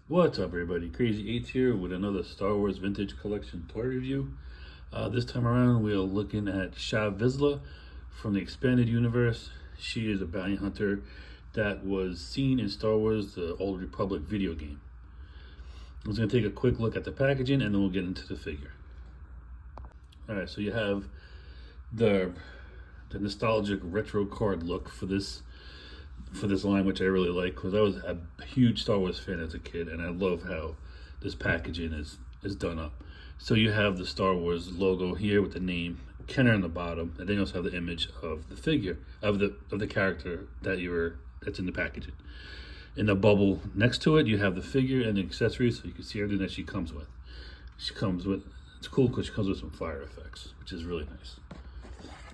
What's up, everybody? Crazy Eights here with another Star Wars Vintage Collection toy review. This time around, we are looking at Shae Vizla from the Expanded Universe. She is a bounty hunter that was seen in Star Wars: The Old Republic video game. I'm just going to take a quick look at the packaging, and then we'll get into the figure. All right, so you have the nostalgic retro card look for this line, which I really like because I was a huge Star Wars fan as a kid, and I love how this packaging is done up. So you have the Star Wars logo here with the name Kenner on the bottom, and then you also have the image of the figure of the character that's in the packaging. In the bubble next to it, you have the figure and the accessories, so you can see everything that she comes with. It's cool because she comes with some fire effects, which is really nice.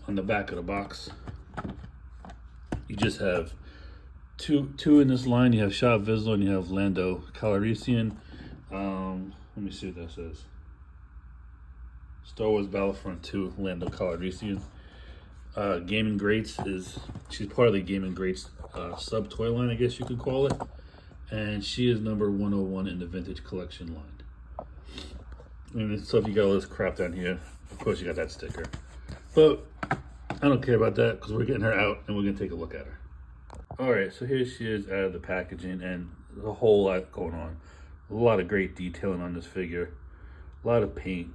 On the back of the box, you just have two in this line. You have Shae Vizla and you have Lando Calrissian. Let me see what that says. Star Wars Battlefront 2, Lando Calrissian. Gaming Greats she's part of the Gaming Greats sub toy line, I guess you could call it. And she is number 101 in the Vintage Collection line. And so if you got all this crap down here, of course you got that sticker. But I don't care about that because we're getting her out and we're gonna take a look at her. All right, so here she is out of the packaging, and there's a whole lot going on. A lot of great detailing on this figure. A lot of paint.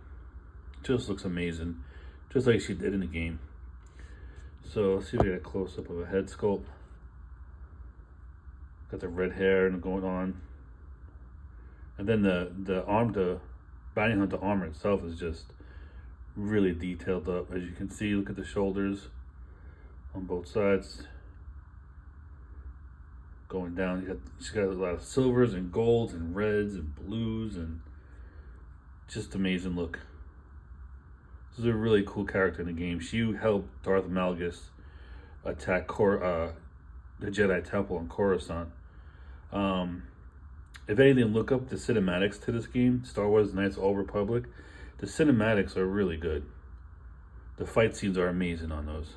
Just looks amazing, just like she did in the game. So let's see if we get a close-up of a head sculpt. Got the red hair going on. And then the bounty hunter armor itself is just really detailed up. As you can see, look at the shoulders on both sides. Going down, she's got a lot of silvers and golds and reds and blues, and just amazing look. This is a really cool character in the game. She helped Darth Malgus attack the Jedi Temple in Coruscant. If anything, look up the cinematics to this game, Star Wars Knights of the Old Republic. The cinematics are really good. The fight scenes are amazing on those.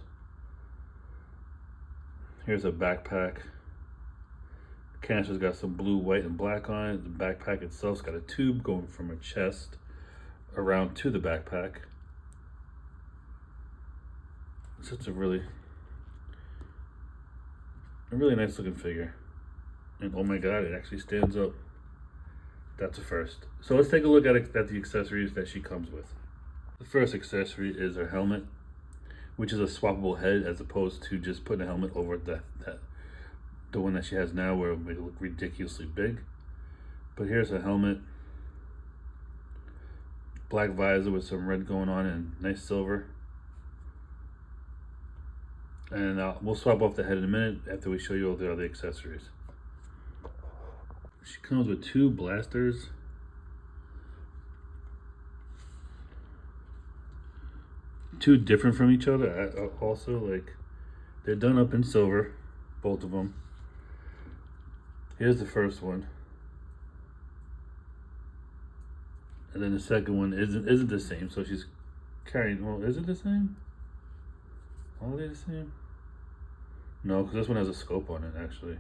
Here's a backpack. The canister's got some blue, white, and black on it. The backpack itself's got a tube going from her chest around to the backpack. So it's a really nice looking figure. And oh my god, it actually stands up. That's a first. So let's take a look at the accessories that she comes with. The first accessory is her helmet, which is a swappable head as opposed to just putting a helmet over the one that she has now, where it would look ridiculously big. But here's a helmet. Black visor with some red going on and nice silver. And we'll swap off the head in a minute after we show you all the other accessories. She comes with two blasters. Two different from each other. Also, like, they're done up in silver, both of them. Here's the first one. And then the second one isn't the same, so she's carrying, well, is it the same? Are they the same? No, because this one has a scope on it, actually.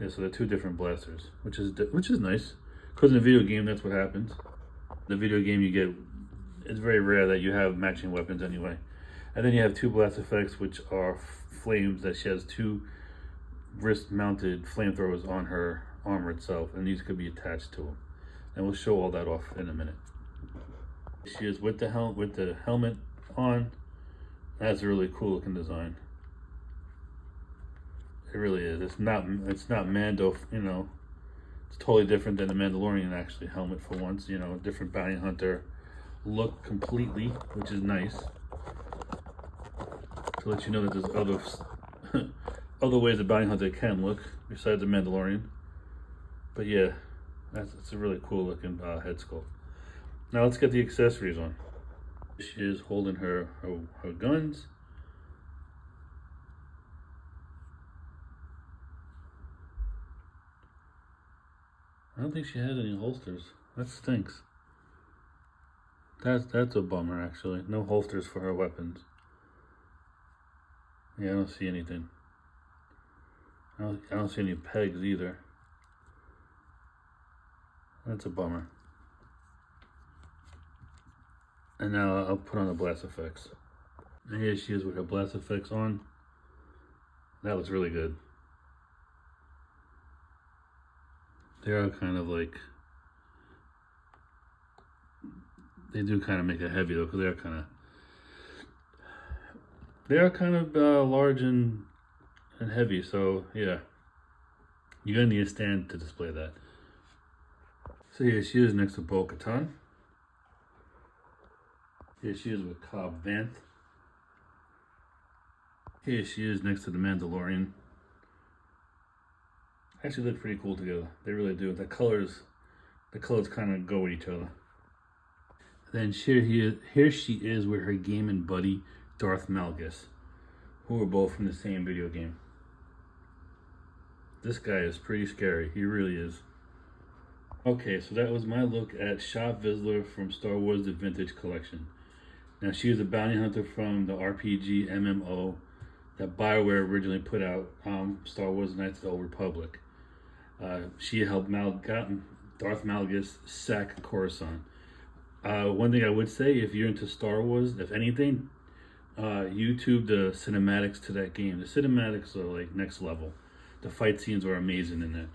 Yeah, so they're two different blasters, which is nice. Because in the video game, that's what happens. In the video game, it's very rare that you have matching weapons anyway. And then you have two blast effects, which are flames that she has two wrist-mounted flamethrowers on her armor itself, and these could be attached to them. And we'll show all that off in a minute. She is with the helmet on. That's a really cool looking design. It really is. It's not Mando, you know. It's totally different than the Mandalorian actually helmet for once, you know, different bounty hunter look completely, which is nice. To let you know that there's other ways a bounty hunter can look besides the Mandalorian. But yeah, it's a really cool looking head sculpt. Now let's get the accessories on. She is holding her guns. I don't think she has any holsters. That stinks. That's a bummer, actually. No holsters for her weapons. Yeah, I don't see anything. I don't see any pegs either. That's a bummer. And now I'll put on the blast effects. And here she is with her blast effects on. That looks really good. They are kind of like, they do kind of make it heavy though, because they are kind of large and heavy. So yeah, you're gonna need a stand to display that. So here she is next to Bo-Katan. Here she is with Cobb Vanth. Here she is next to the Mandalorian. Actually look pretty cool together. They really do. The colors kind of go with each other. Then here she is with her gaming buddy, Darth Malgus, who are both from the same video game. This guy is pretty scary. He really is. Okay, so that was my look at Shae Vizla from Star Wars The Vintage Collection. Now, she is a bounty hunter from the RPG MMO that BioWare originally put out, Star Wars Knights of the Old Republic. She helped Darth Malgus sack Coruscant. One thing I would say, if you're into Star Wars, if anything, YouTube the cinematics to that game. The cinematics are like next level. The fight scenes are amazing in it.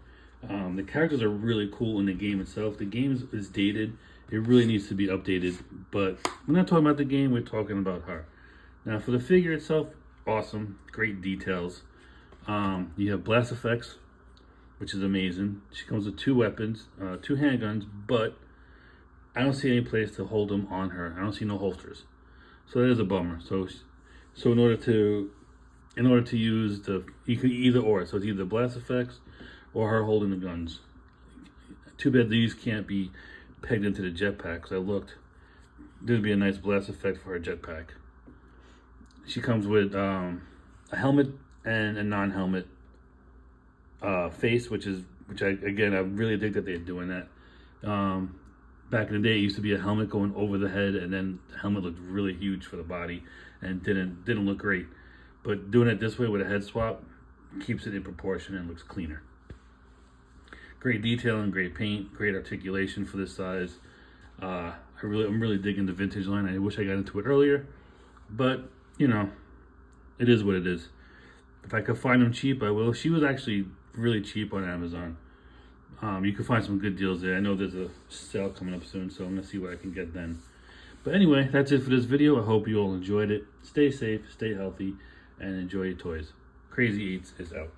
The characters are really cool in the game itself. The game is dated. It really needs to be updated. But we're not talking about the game. We're talking about her. Now, for the figure itself, awesome. Great details. You have blast effects, which is amazing. She comes with 2 weapons, 2 handguns, but I don't see any place to hold them on her. I don't see no holsters. So that is a bummer. So in order to use you can either or. So it's either blast effects or her holding the guns. Too bad these can't be pegged into the jetpack, because I looked. There'd be a nice blast effect for her jetpack. She comes with a helmet and a non-helmet face, which I really dig that they're doing that. Back in the day, it used to be a helmet going over the head, and then the helmet looked really huge for the body and didn't look great. But doing it this way with a head swap keeps it in proportion and looks cleaner. Great detailing, great paint, great articulation for this size. I'm really digging the vintage line. I wish I got into it earlier, but you know, it is what it is. If I could find them cheap, I will. She was actually really cheap on Amazon. You can find some good deals there. I know there's a sale coming up soon, so I'm gonna see what I can get then. But anyway, that's it for this video. I hope you all enjoyed it. Stay safe, stay healthy, and enjoy your toys. Crazy Eats is out.